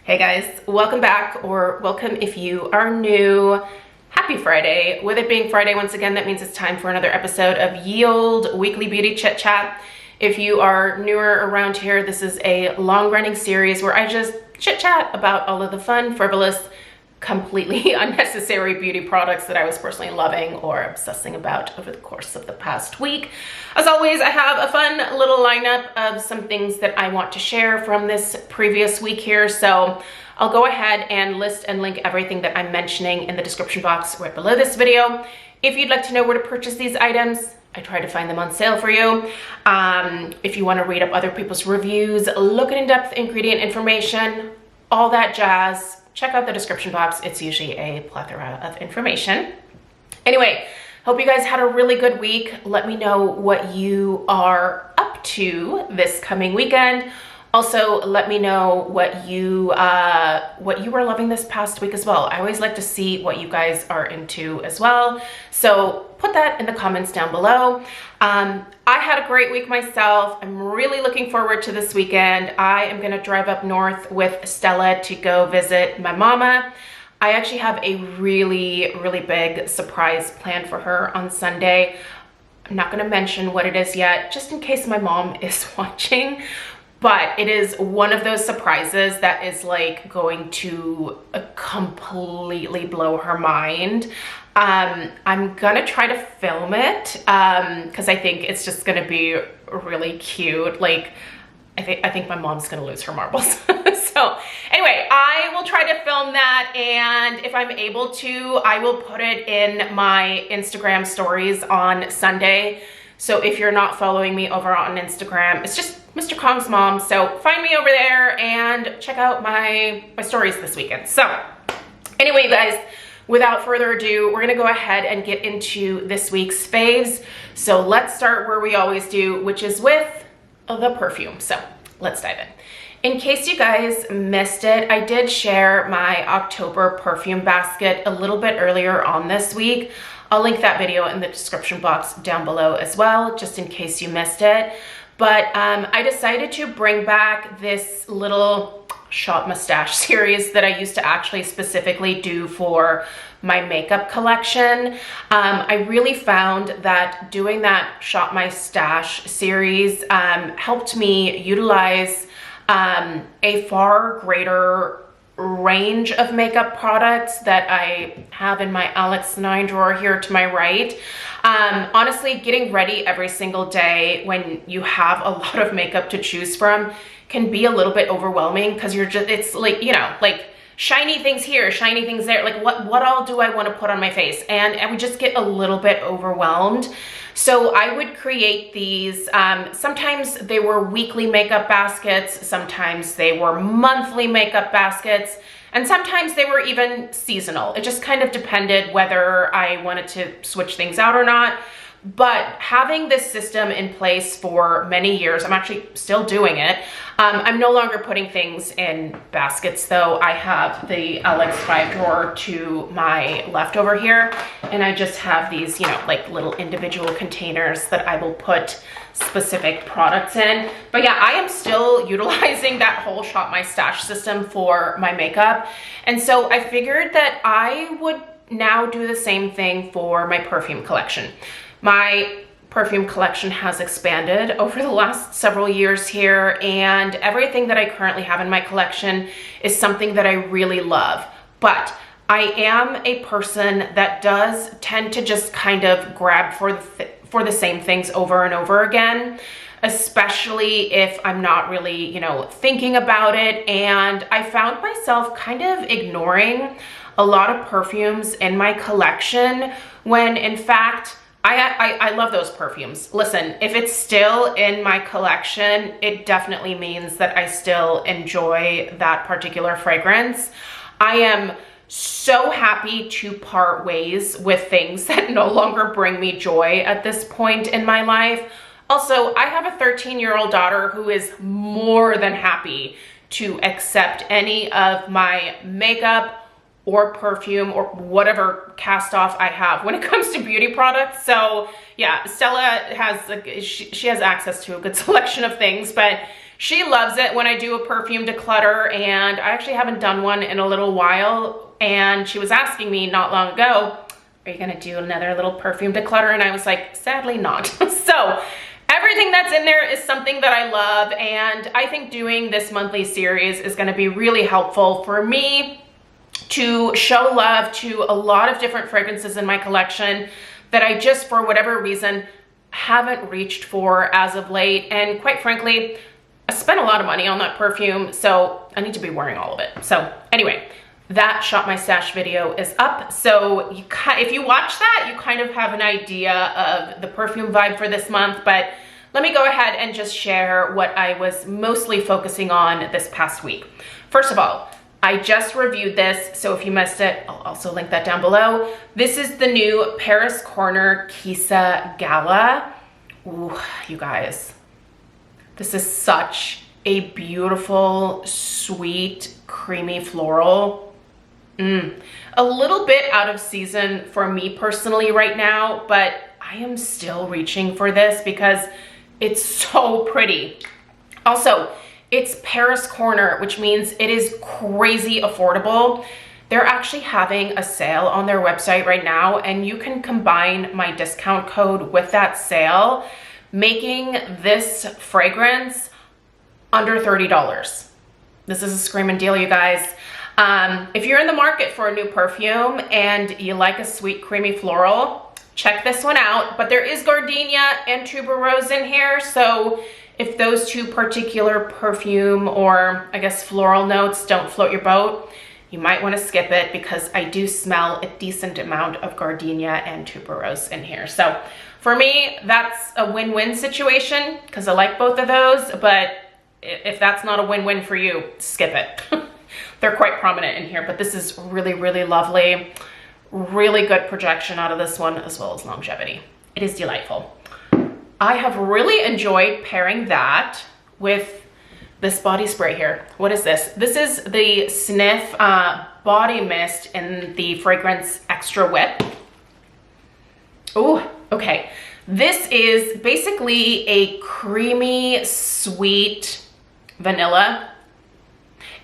Hey guys, welcome back, or welcome if you are new. Happy Friday. With it being Friday, once again, that means it's time for another episode of Yield Weekly Beauty Chit Chat. If you are newer around here, this is a long-running series where I just chit chat about all of the fun, frivolous, completely unnecessary beauty products that I was personally loving or obsessing about over the course of the past week. As always, I have a fun little lineup of some things that I want to share from this previous week here. So I'll go ahead and list and link everything that I'm mentioning in the description box right below this video. If you'd like to know where to purchase these items, I try to find them on sale for you. If you want to read up other people's reviews, look at in-depth ingredient information, all that jazz, check out the description box. It's usually a plethora of information. Anyway, hope you guys had a really good week. Let me know what you are up to this coming weekend. Also, let me know what you were loving this past week as well. I always like to see what you guys are into as well. So put that in the comments down below. I had a great week myself. I'm really looking forward to this weekend. I am gonna drive up north with Stella to go visit my mama. I actually have a really big surprise planned for her on Sunday. I'm not gonna mention what it is yet, just in case my mom is watching. But it is one of those surprises that is like going to completely blow her mind. I'm gonna try to film it because I think it's just gonna be really cute. Like, I think my mom's gonna lose her marbles. So anyway, I will try to film that, and if I'm able to, I will put it in my Instagram stories on Sunday. So if you're not following me over on Instagram, it's just MrKongsMom. So find me over there and check out my stories this weekend. So anyway, you guys, without further ado, we're gonna go ahead and get into this week's faves. So let's start where we always do, which is with the perfume. So let's dive in. In case you guys missed it, I did share my October perfume basket a little bit earlier on this week. I'll link that video in the description box down below as well, just in case you missed it. But I decided to bring back this little shot mustache series that I used to actually specifically do for my makeup collection. I really found that doing that shot mustache series helped me utilize a far greater range of makeup products that I have in my Alex 9 drawer here to my right. Honestly, getting ready every single day when you have a lot of makeup to choose from can be a little bit overwhelming because you're just, it's like, you know, like shiny things here, shiny things there, like what all do I want to put on my face? And I would just get a little bit overwhelmed. So I would create these, sometimes they were weekly makeup baskets, sometimes they were monthly makeup baskets, and sometimes they were even seasonal. It just kind of depended whether I wanted to switch things out or not. But having this system in place for many years, I'm actually still doing it. I'm no longer putting things in baskets though. I have the LX5 drawer to my left over here, and I just have these, you know, like little individual containers that I will put specific products in. But yeah, I am still utilizing that whole shot my stash system for my makeup. And so I figured that I would now do the same thing for my perfume collection. My perfume collection has expanded over the last several years here, and everything that I currently have in my collection is something that I really love. But I am a person that does tend to just kind of grab for the same things over and over again, especially if I'm not really, you know, thinking about it. And I found myself kind of ignoring a lot of perfumes in my collection when in fact, I love those perfumes. Listen, if it's still in my collection, it definitely means that I still enjoy that particular fragrance. I am so happy to part ways with things that no longer bring me joy at this point in my life. Also, I have a 13-year-old daughter who is more than happy to accept any of my makeup or perfume or whatever cast off I have when it comes to beauty products. So yeah, Stella has, she has access to a good selection of things, but She loves it when I do a perfume declutter, and I actually haven't done one in a little while. And she was asking me not long ago, are you gonna do another little perfume declutter? And I was like, sadly not. So everything that's in there is something that I love, and I think doing this monthly series is gonna be really helpful for me to show love to a lot of different fragrances in my collection that I just, for whatever reason, haven't reached for as of late. And quite frankly, I spent a lot of money on that perfume, so I need to be wearing all of it. So anyway, that Shop My Stash video is up. So if you watch that, you kind of have an idea of the perfume vibe for this month, but let me go ahead and just share what I was mostly focusing on this past week. First of all, I just reviewed this, so if you missed it, I'll also link that down below. This is the new Paris Corner Kissa Gala. Ooh, you guys, this is such a beautiful, sweet, creamy floral. A little bit out of season for me personally right now, but I am still reaching for this because it's so pretty. Also, it's Paris Corner, which means it is crazy affordable. They're actually having a sale on their website right now, and you can combine my discount code with that sale, making this fragrance under $30. This is a screaming deal, you guys. If you're in the market for a new perfume and you like a sweet, creamy floral, check this one out. But there is gardenia and tuberose in here, so if those two particular perfume or I guess floral notes don't float your boat, you might want to skip it because I do smell a decent amount of gardenia and tuberose in here. So for me, that's a win-win situation because I like both of those, but if that's not a win-win for you, skip it. They're quite prominent in here, but this is really, really lovely. Really good projection out of this one, as well as longevity. It is delightful. I have really enjoyed pairing that with this body spray here. What is this? This is the Sniff Body Mist in the fragrance Extra Whip. Oh, okay. This is basically a creamy, sweet vanilla.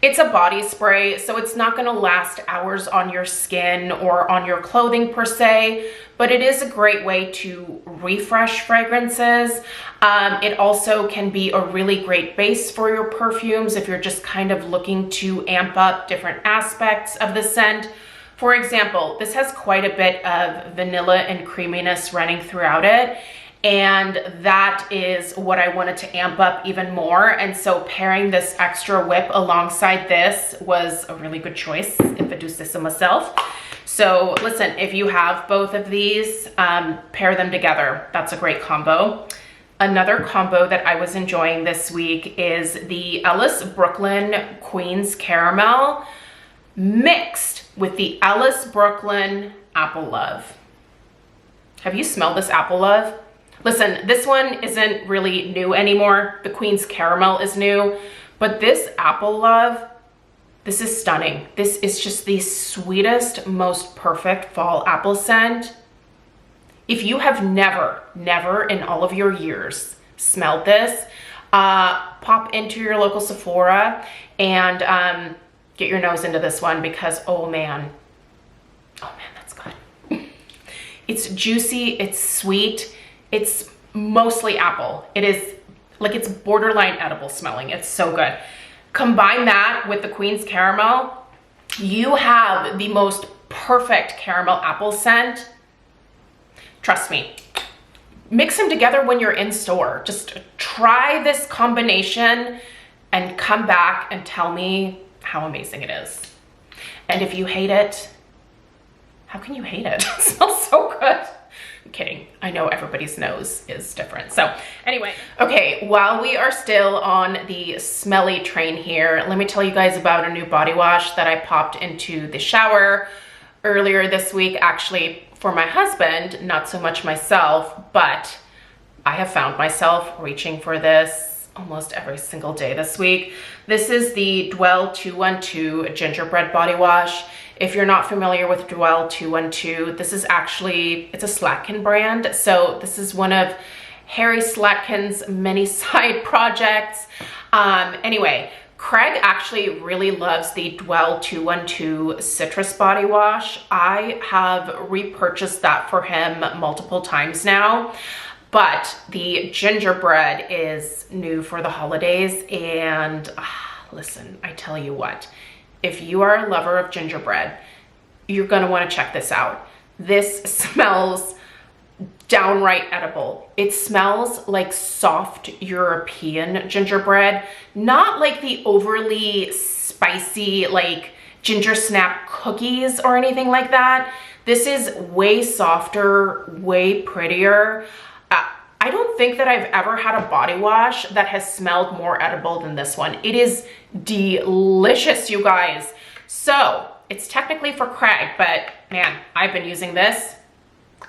It's a body spray, so it's not gonna last hours on your skin or on your clothing per se, but it is a great way to refresh fragrances. It also can be a really great base for your perfumes if you're just kind of looking to amp up different aspects of the scent. For example, this has quite a bit of vanilla and creaminess running throughout it, and that is what I wanted to amp up even more. And so pairing this Extra Whip alongside this was a really good choice, if I do say so myself. So listen, if you have both of these, pair them together. That's a great combo. Another combo that I was enjoying this week is the Ellis Brooklyn Queen's Caramel mixed with the Ellis Brooklyn Apple Love. Have you smelled this Apple Love? Listen, this one isn't really new anymore. The Queen's Caramel is new, but this Apple Love, this is stunning. This is just the sweetest, most perfect fall apple scent. If you have never in all of your years smelled this, pop into your local Sephora and get your nose into this one because, oh man, that's good. It's juicy, it's sweet. It's mostly apple. It is like, it's borderline edible smelling. It's so good. Combine that with the Queen's Caramel, you have the most perfect caramel apple scent. Trust me. Mix them together when you're in store. Just try this combination and come back and tell me how amazing it is. And if you hate it, how can you hate it? It smells so good. I'm kidding. I know everybody's nose is different. So anyway, okay, while we are still on the smelly train here, let me tell you guys about a new body wash that I popped into the shower earlier this week, actually for my husband, not so much myself, but I have found myself reaching for this almost every single day this week. This is the Dwell 212 Gingerbread Body Wash. If you're not familiar with Dwell 212, this is actually, it's a Slatkin brand. So this is one of Harry Slatkin's many side projects. Anyway, Craig actually really loves the Dwell 212 Citrus Body Wash. I have repurchased that for him multiple times now, but the gingerbread is new for the holidays. And listen, I tell you what, if you are a lover of gingerbread, you're gonna wanna check this out. This smells downright edible. It smells like soft European gingerbread, not like the overly spicy like ginger snap cookies or anything like that. This is way softer, way prettier. I don't think that I've ever had a body wash that has smelled more edible than this one. It is delicious, you guys. So it's technically for Craig, but man, I've been using this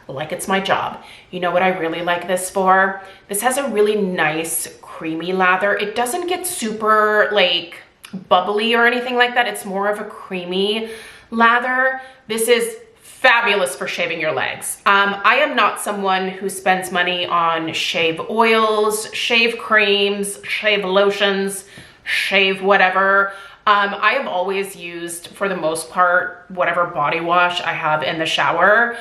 like it's my job. You know what I really like this for? This has a really nice creamy lather. It doesn't get super like bubbly or anything like that. It's more of a creamy lather. This is fabulous for shaving your legs. I am not someone who spends money on shave oils, shave creams, shave lotions, shave whatever. I have always used, for the most part, whatever body wash I have in the shower.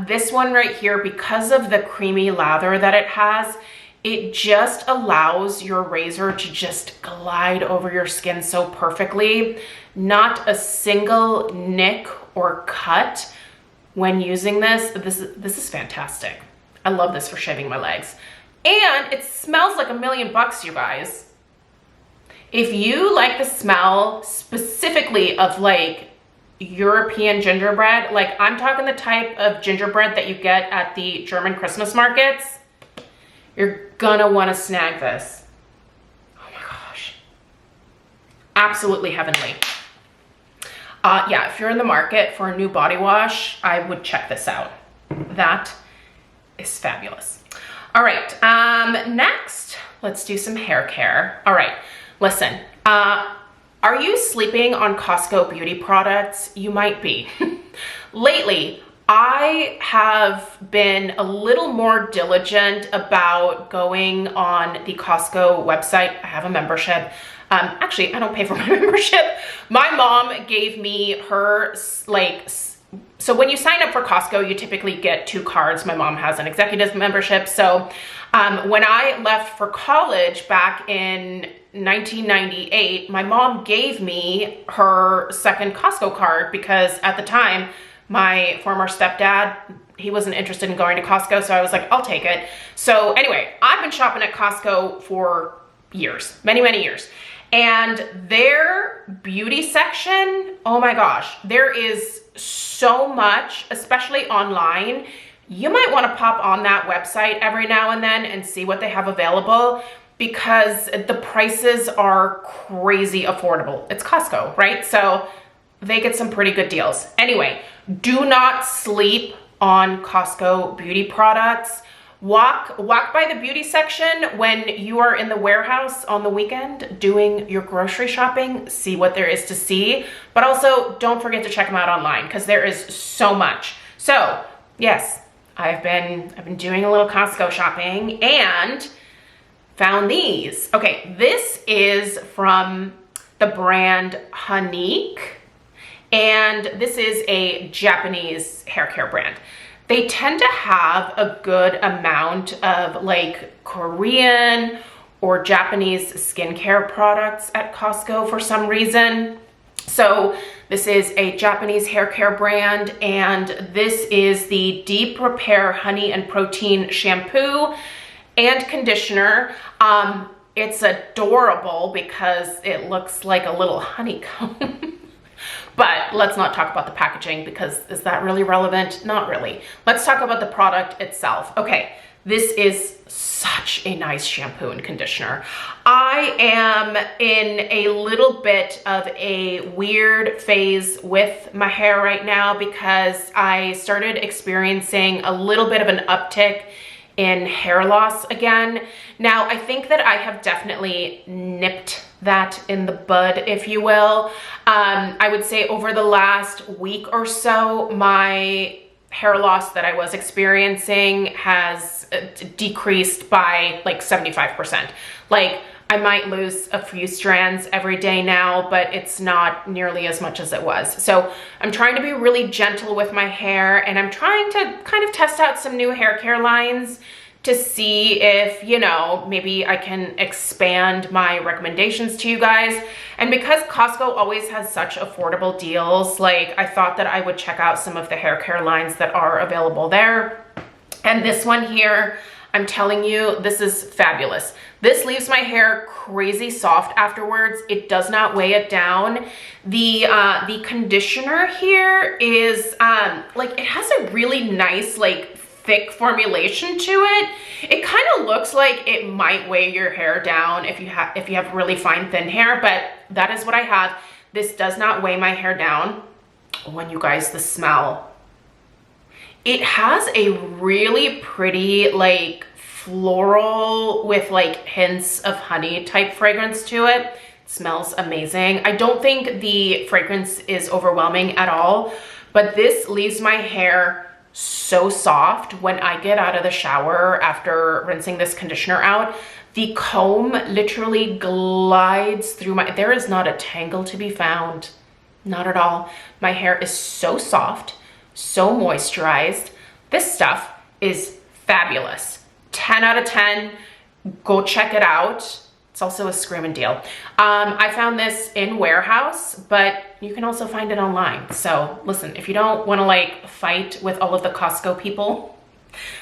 This one right here, because of the creamy lather that it has, it just allows your razor to just glide over your skin so perfectly. Not a single nick or cut when using this. This is fantastic. I love this for shaving my legs. And it smells like $1,000,000, you guys. If you like the smell specifically of like European gingerbread, like I'm talking the type of gingerbread that you get at the German Christmas markets, you're gonna wanna snag this. Oh my gosh. Absolutely heavenly. Yeah, if you're in the market for a new body wash, I would check this out. That is fabulous. All right, next, let's do some hair care. All right. Listen, are you sleeping on Costco beauty products? You might be. Lately, I have been a little more diligent about going on the Costco website. I have a membership. Actually, I don't pay for my membership. My mom gave me her, so when you sign up for Costco, you typically get 2 cards. My mom has an executive membership. So when I left for college back in 1998, my mom gave me her second Costco card because at the time, my former stepdad, he wasn't interested in going to Costco. So I was like, I'll take it. So anyway, I've been shopping at Costco for years, many, many years. And their beauty section, oh my gosh, there is so much, especially online. You might want to pop on that website every now and then and see what they have available, because the prices are crazy affordable. It's Costco, right? So they get some pretty good deals. Anyway, do not sleep on Costco beauty products. Walk by the beauty section when you are in the warehouse on the weekend doing your grocery shopping, see what there is to see, but also don't forget to check them out online because there is so much. So yes, I've been doing a little Costco shopping and found these. Okay, this is from the brand Honeyque, and this is a Japanese hair care brand. They tend to have a good amount of like Korean or Japanese skincare products at Costco for some reason. So this is a Japanese hair care brand, and this is the Deep Repair Honey and Protein Shampoo and Conditioner. It's adorable because it looks like a little honeycomb. But let's not talk about the packaging because is that really relevant? Not really. Let's talk about the product itself. Okay, this is such a nice shampoo and conditioner. I am in a little bit of a weird phase with my hair right now because I started experiencing a little bit of an uptick in hair loss again. Now, I think that I have definitely nipped that in the bud, if you will. I would say over the last week or so, my hair loss that I was experiencing has decreased by like 75%. Like I might lose a few strands every day now, but it's not nearly as much as it was. So I'm trying to be really gentle with my hair, and I'm trying to kind of test out some new hair care lines to see if, you know, maybe I can expand my recommendations to you guys. And because Costco always has such affordable deals, like I thought that I would check out some of the hair care lines that are available there. And this one here, I'm telling you, this is fabulous. This leaves my hair crazy soft afterwards. It does not weigh it down. The conditioner here is like, it has a really nice like thick formulation to it. It kind of looks like it might weigh your hair down if you have really fine thin hair, but that is what I have. This does not weigh my hair down. When you guys, the smell, it has a really pretty like floral with like hints of honey type fragrance to it. It smells amazing. I don't think the fragrance is overwhelming at all, but this leaves my hair so soft when I get out of the shower after rinsing this conditioner out. The comb literally glides through my, there is not a tangle to be found, not at all. My hair is so soft, so moisturized. This stuff is fabulous. 10 out of 10, go check it out. It's also a screaming deal. I found this in Warehouse, but you can also find it online. So listen, if you don't want to like fight with all of the Costco people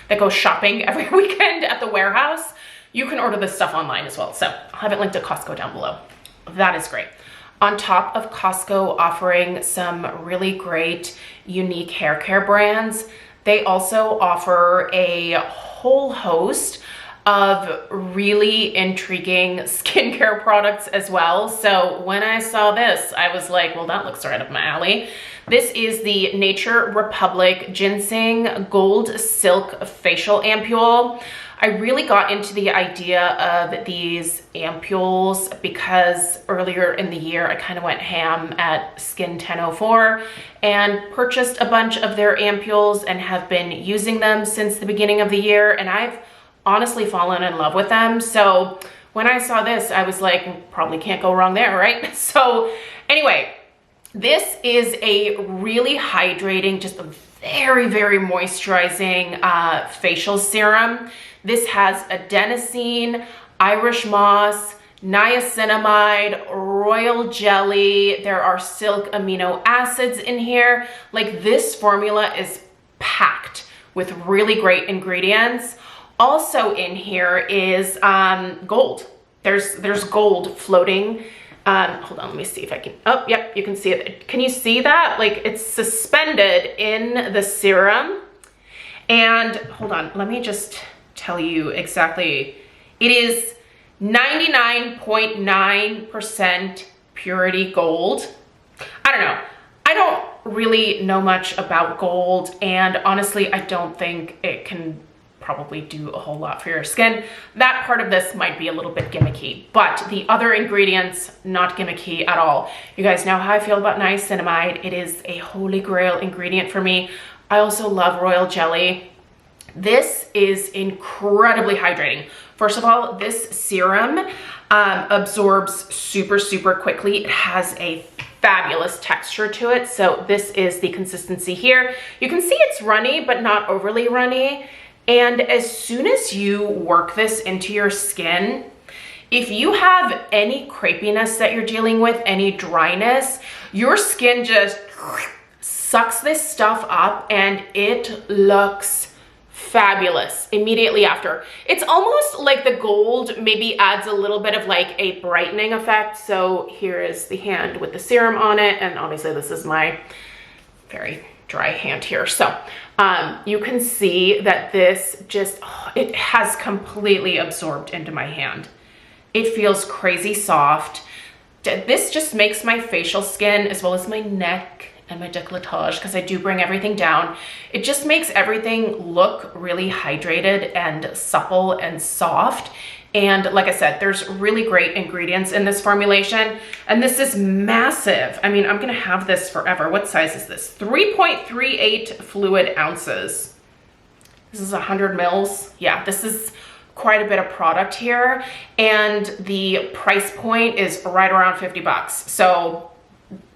that go shopping every weekend at the Warehouse, you can order this stuff online as well. So I'll have it linked to Costco down below. That is great. On top of Costco offering some really great, unique hair care brands, they also offer a whole host of really intriguing skincare products as well. So when I saw this, I was like, well, that looks right up my alley. This is the Nature Republic Ginseng Gold Silk Facial Ampule. I really got into the idea of these ampules because earlier in the year, I kind of went ham at Skin 1004 and purchased a bunch of their ampules and have been using them since the beginning of the year. And I've honestly fallen in love with them. So when I saw this, I was like, probably can't go wrong there, right? So anyway, this is a really hydrating, just a very, very moisturizing facial serum. This has adenosine, Irish moss, niacinamide, royal jelly. There are silk amino acids in here. Like, this formula is packed with really great ingredients. Also in here is gold. There's gold floating. Hold on, let me see if I can, oh, yep, you can see it. Can you see that? Like, it's suspended in the serum. And hold on, let me just tell you exactly. It is 99.9% purity gold. I don't know. I don't really know much about gold, and honestly, I don't think it can probably do a whole lot for your skin. That part of this might be a little bit gimmicky, but the other ingredients, not gimmicky at all. You guys know how I feel about niacinamide. It is a holy grail ingredient for me. I also love royal jelly. This is incredibly hydrating. First of all, this serum absorbs super, super quickly. It has a fabulous texture to it. So this is the consistency here. You can see it's runny, but not overly runny. And as soon as you work this into your skin, if you have any crepiness that you're dealing with, any dryness, your skin just sucks this stuff up and it looks fabulous immediately after. It's almost like the gold maybe adds a little bit of like a brightening effect. So here is the hand with the serum on it. And obviously this is my very dry hand here. So you can see that this just, it has completely absorbed into my hand. It feels crazy soft. This just makes my facial skin, as well as my neck and my décolletage, because I do bring everything down, it just makes everything look really hydrated and supple and soft. And like I said, there's really great ingredients in this formulation. And this is massive. I mean, I'm gonna have this forever. What size is this? 3.38 fluid ounces. This is 100 mils. Yeah, this is quite a bit of product here. And the price point is right around 50 bucks. So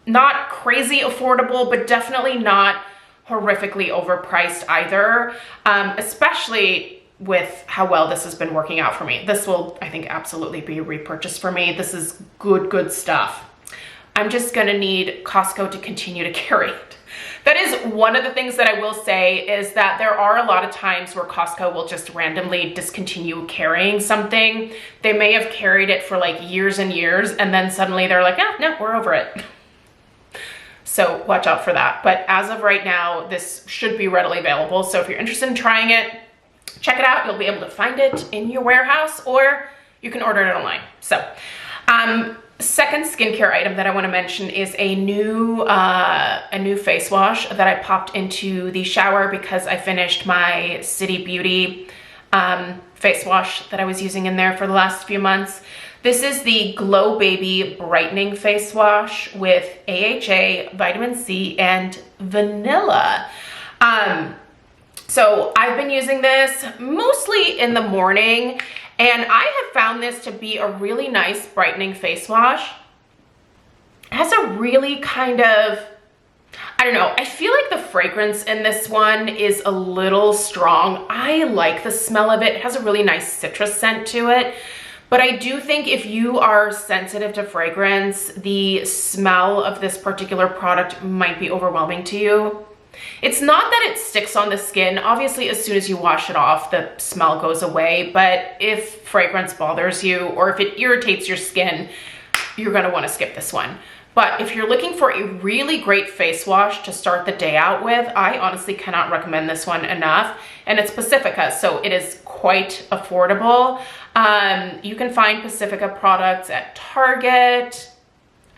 not crazy affordable, but definitely not horrifically overpriced either, especially with how well this has been working out for me. This will, I think, absolutely be a repurchase for me. This is good stuff. I'm just gonna need Costco to continue to carry it. That is one of the things that I will say, is that there are a lot of times where Costco will just randomly discontinue carrying something. They may have carried it for like years and years, and then suddenly they're like, ah, no, we're over it. So watch out for that. But as of right now, this should be readily available. So if you're interested in trying it, check it out. You'll be able to find it in your warehouse, or you can order it online. So second skincare item that I want to mention is a new face wash that I popped into the shower because I finished my City Beauty face wash that I was using in there for the last few months. This is the Glow Baby Brightening Face Wash with AHA, vitamin C, and vanilla. So I've been using this mostly in the morning, and I have found this to be a really nice brightening face wash. It has a really kind of, I don't know, I feel like the fragrance in this one is a little strong. I like the smell of it. It has a really nice citrus scent to it. But I do think if you are sensitive to fragrance, the smell of this particular product might be overwhelming to you. It's not that it sticks on the skin. Obviously, as soon as you wash it off, the smell goes away. But if fragrance bothers you, or if it irritates your skin, you're gonna wanna skip this one. But if you're looking for a really great face wash to start the day out with, I honestly cannot recommend this one enough. And it's Pacifica, so it is quite affordable. You can find Pacifica products at Target,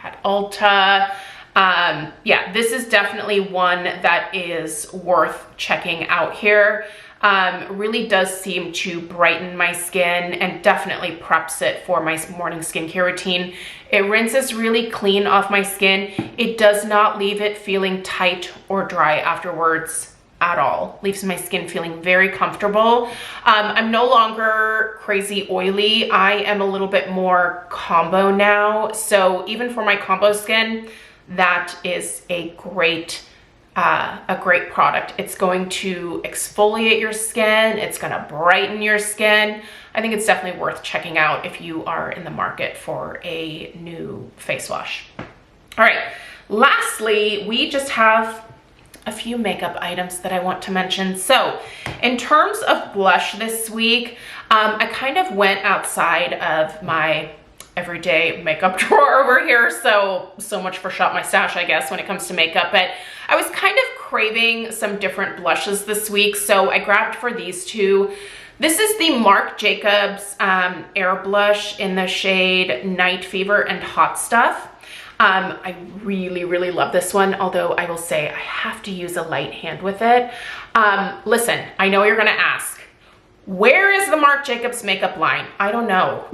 at Ulta. Yeah, this is definitely one that is worth checking out here. Really does seem to brighten my skin and definitely preps it for my morning skincare routine. It rinses really clean off my skin. It does not leave it feeling tight or dry afterwards at all. Leaves my skin feeling very comfortable. I'm no longer crazy oily. I am a little bit more combo now. So even for my combo skin, that is a great product. It's going to exfoliate your skin. It's gonna brighten your skin. I think it's definitely worth checking out if you are in the market for a new face wash. All right, lastly, we just have a few makeup items that I want to mention. So in terms of blush this week, I kind of went outside of my everyday makeup drawer over here. So much for Shop My Stash, I guess, when it comes to makeup. But I was kind of craving some different blushes this week, so I grabbed for these two. This is the Marc Jacobs Air Blush in the shade Night Fever and Hot Stuff. I really love this one, although I will say I have to use a light hand with it. Listen, I know you're gonna ask, where is the Marc Jacobs makeup line? I don't know.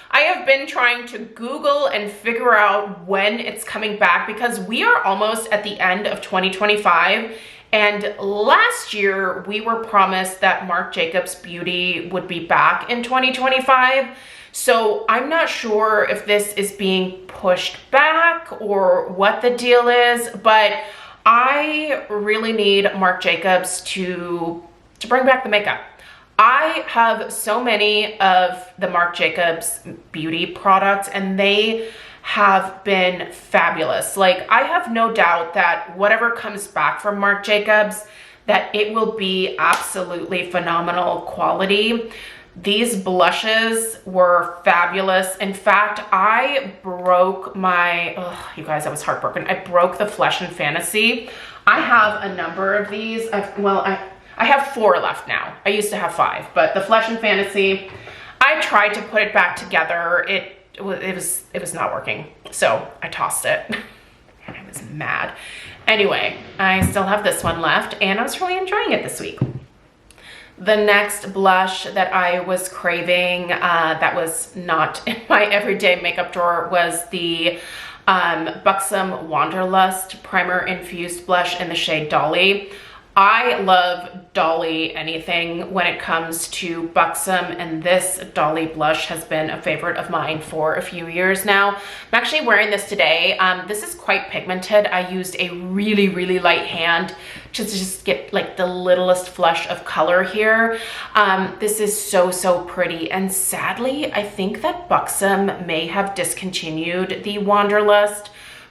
I have been trying to Google and figure out when it's coming back, because we are almost at the end of 2025. And last year we were promised that Marc Jacobs Beauty would be back in 2025. So I'm not sure if this is being pushed back or what the deal is, but I really need Marc Jacobs to bring back the makeup. I have so many of the Marc Jacobs Beauty products, and they have been fabulous. Like, I have no doubt that whatever comes back from Marc Jacobs, that it will be absolutely phenomenal quality. These blushes were fabulous. In fact, I broke my, you guys, I was heartbroken. I broke the Flesh and Fantasy. I have a number of these. I have 4 left now. I used to have 5, but the Flesh and Fantasy, I tried to put it back together. It was not working, so I tossed it. And I was mad. Anyway, I still have this one left, and I was really enjoying it this week. The next blush that I was craving that was not in my everyday makeup drawer was the Buxom Wanderlust Primer Infused Blush in the shade Dolly. I love Dolly anything when it comes to Buxom, and this Dolly blush has been a favorite of mine for a few years now. I'm actually wearing this today. This is quite pigmented. I used a really, really light hand to just get like the littlest flush of color here. This is so, so pretty. And sadly, I think that Buxom may have discontinued the Wanderlust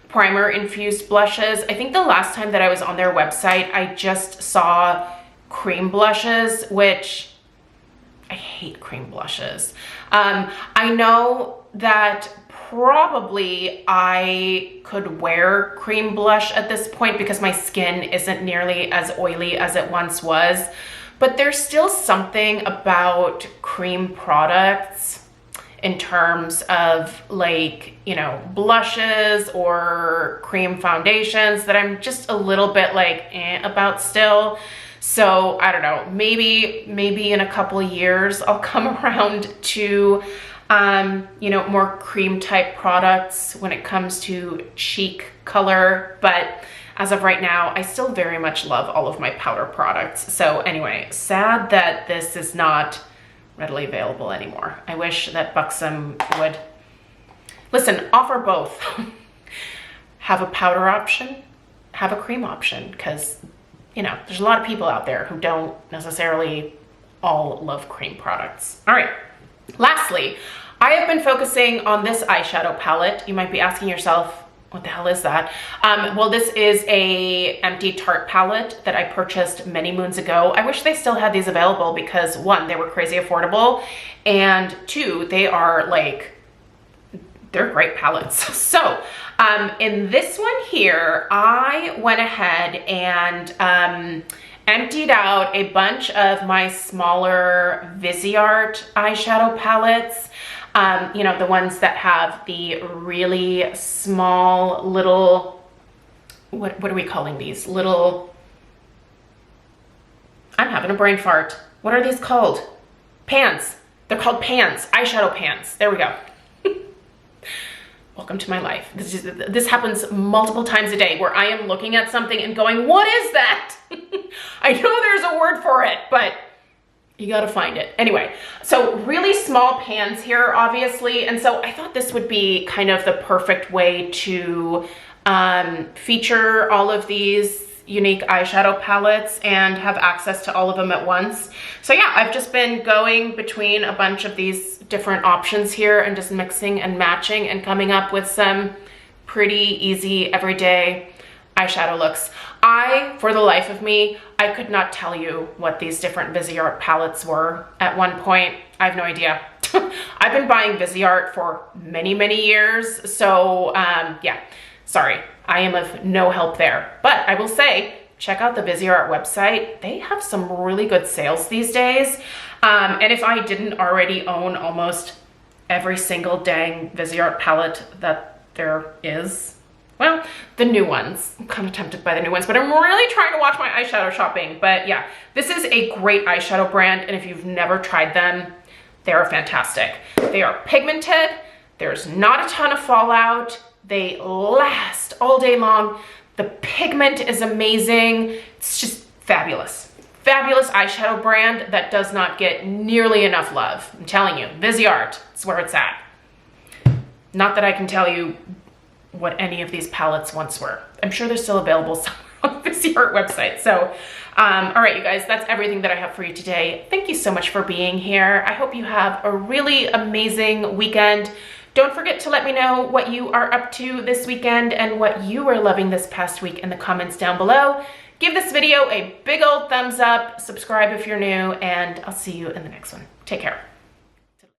Primer Infused blushes. I think the last time that I was on their website, I just saw cream blushes, which I hate cream blushes. I know that probably I could wear cream blush at this point because my skin isn't nearly as oily as it once was, but there's still something about cream products in terms of like, you know, blushes or cream foundations that I'm just a little bit like about still. So I don't know, maybe in a couple of years I'll come around to, you know, more cream type products when it comes to cheek color. But as of right now, I still very much love all of my powder products. So anyway, sad that this is not readily available anymore. I wish that Buxom would, listen, offer both. Have a powder option, have a cream option, because, you know, there's a lot of people out there who don't necessarily all love cream products. All right, lastly, I have been focusing on this eyeshadow palette. You might be asking yourself, what the hell is that? Well, this is a empty Tarte palette that I purchased many moons ago. I wish they still had these available because one, they were crazy affordable, and two, they are like, they're great palettes. So in this one here, I went ahead and emptied out a bunch of my smaller Viseart eyeshadow palettes. You know, the ones that have the really small little, what are we calling these? Little, I'm having a brain fart. What are these called? Pans. They're called pans, eyeshadow pans. There we go. Welcome to my life. This happens multiple times a day where I am looking at something and going, what is that? I know there's a word for it, but you gotta find it. Anyway, so really small pans here, obviously. And so I thought this would be kind of the perfect way to feature all of these unique eyeshadow palettes and have access to all of them at once. So yeah, I've just been going between a bunch of these different options here and just mixing and matching and coming up with some pretty easy everyday eyeshadow looks. For the life of me, I could not tell you what these different Viseart palettes were at one point. I have no idea. I've been buying Viseart for many, many years. So yeah, sorry, I am of no help there. But I will say, check out the Viseart website. They have some really good sales these days. And if I didn't already own almost every single dang Viseart palette that there is, well, the new ones. I'm kind of tempted by the new ones, but I'm really trying to watch my eyeshadow shopping. But yeah, this is a great eyeshadow brand, and if you've never tried them, they are fantastic. They are pigmented, there's not a ton of fallout, they last all day long, the pigment is amazing, it's just fabulous. Fabulous eyeshadow brand that does not get nearly enough love. I'm telling you, Viseart, it's where it's at. Not that I can tell you what any of these palettes once were. I'm sure they're still available somewhere on the Viseart website. So, all right, you guys, that's everything that I have for you today. Thank you so much for being here. I hope you have a really amazing weekend. Don't forget to let me know what you are up to this weekend and what you are loving this past week in the comments down below. Give this video a big old thumbs up, subscribe if you're new, and I'll see you in the next one. Take care.